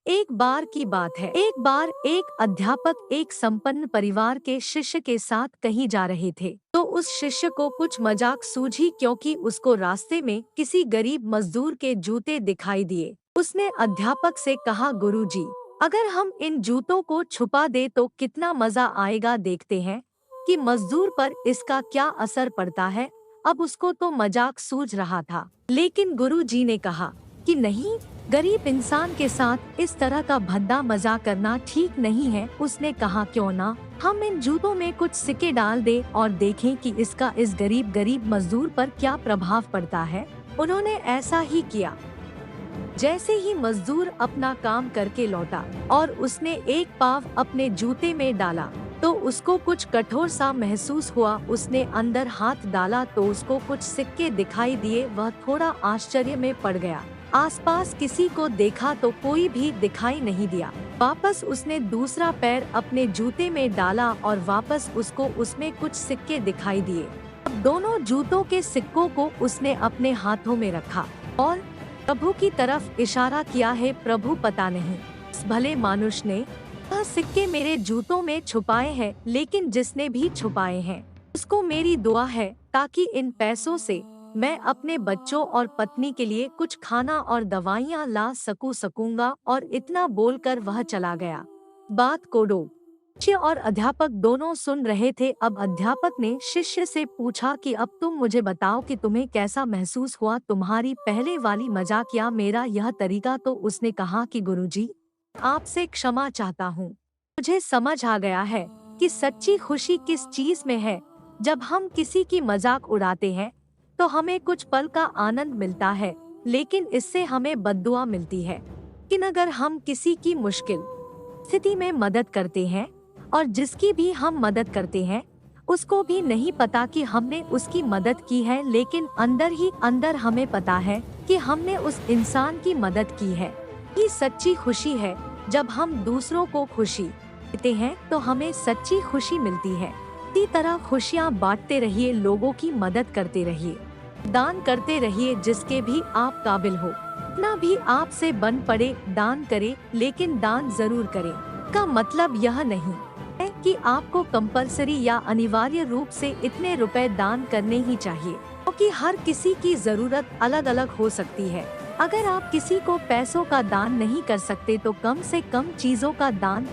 एक बार की बात है। एक बार एक अध्यापक एक संपन्न परिवार के शिष्य के साथ कहीं जा रहे थे। तो उस शिष्य को कुछ मजाक सूझी क्योंकि उसको रास्ते में किसी गरीब मजदूर के जूते दिखाई दिए। उसने अध्यापक से कहा, गुरुजी, अगर हम इन जूतों को छुपा दे तो कितना मजा आएगा। देखते हैं कि मजदूर पर इसका क्या असर पड़ता है। अब उसको तो मजाक सूझ रहा था, लेकिन गुरुजी ने कहा कि नहीं, गरीब इंसान के साथ इस तरह का भद्दा मजाक करना ठीक नहीं है। उसने कहा, क्यों ना हम इन जूतों में कुछ सिक्के डाल दे और देखें कि इसका इस गरीब मजदूर पर क्या प्रभाव पड़ता है। उन्होंने ऐसा ही किया। जैसे ही मजदूर अपना काम करके लौटा और उसने एक पाव अपने जूते में डाला तो उसको कुछ कठोर सा महसूस हुआ। उसने अंदर हाथ डाला तो उसको कुछ सिक्के दिखाई दिए। वह थोड़ा आश्चर्य में पड़ गया। आसपास किसी को देखा तो कोई भी दिखाई नहीं दिया। वापस उसने दूसरा पैर अपने जूते में डाला और वापस उसको उसमें कुछ सिक्के दिखाई दिए। अब दोनों जूतों के सिक्कों को उसने अपने हाथों में रखा और प्रभु की तरफ इशारा किया है। प्रभु, पता नहीं इस भले मानुष ने वह सिक्के मेरे जूतों में छुपाए हैं, लेकिन जिसने भी छुपाए हैं उसको मेरी दुआ है ताकि इन पैसों से मैं अपने बच्चों और पत्नी के लिए कुछ खाना और दवाइयाँ ला सकूंगा। और इतना बोलकर वह चला गया। बात को शिष्य और अध्यापक दोनों सुन रहे थे। अब अध्यापक ने शिष्य से पूछा कि अब तुम मुझे बताओ कि तुम्हें कैसा महसूस हुआ, तुम्हारी पहले वाली मजाक या मेरा यह तरीका। तो उसने कहा कि गुरुजी, आपसे क्षमा चाहता हूँ। मुझे समझ आ गया है कि सच्ची खुशी किस चीज में है। जब हम किसी की मजाक उड़ाते हैं तो हमें कुछ पल का आनंद मिलता है, लेकिन इससे हमें बद्दुआ मिलती है। लेकिन अगर हम किसी की मुश्किल स्थिति में मदद करते हैं और जिसकी भी हम मदद करते हैं उसको भी नहीं पता कि हमने उसकी मदद की है, लेकिन अंदर ही अंदर हमें पता है कि हमने उस इंसान की मदद की है। ये सच्ची खुशी है। जब हम दूसरों को खुशी देते हैं तो हमें सच्ची खुशी मिलती है। इसी तरह खुशियाँ बांटते रहिए, लोगों की मदद करते रहिए, दान करते रहिए जिसके भी आप काबिल हो। इतना भी आपसे बन पड़े दान करें, लेकिन दान जरूर करें। का मतलब यह नहीं है कि आपको कंपलसरी या अनिवार्य रूप से इतने रुपए दान करने ही चाहिए, क्योंकि हर किसी की जरूरत अलग अलग हो सकती है। अगर आप किसी को पैसों का दान नहीं कर सकते तो कम से कम चीजों का दान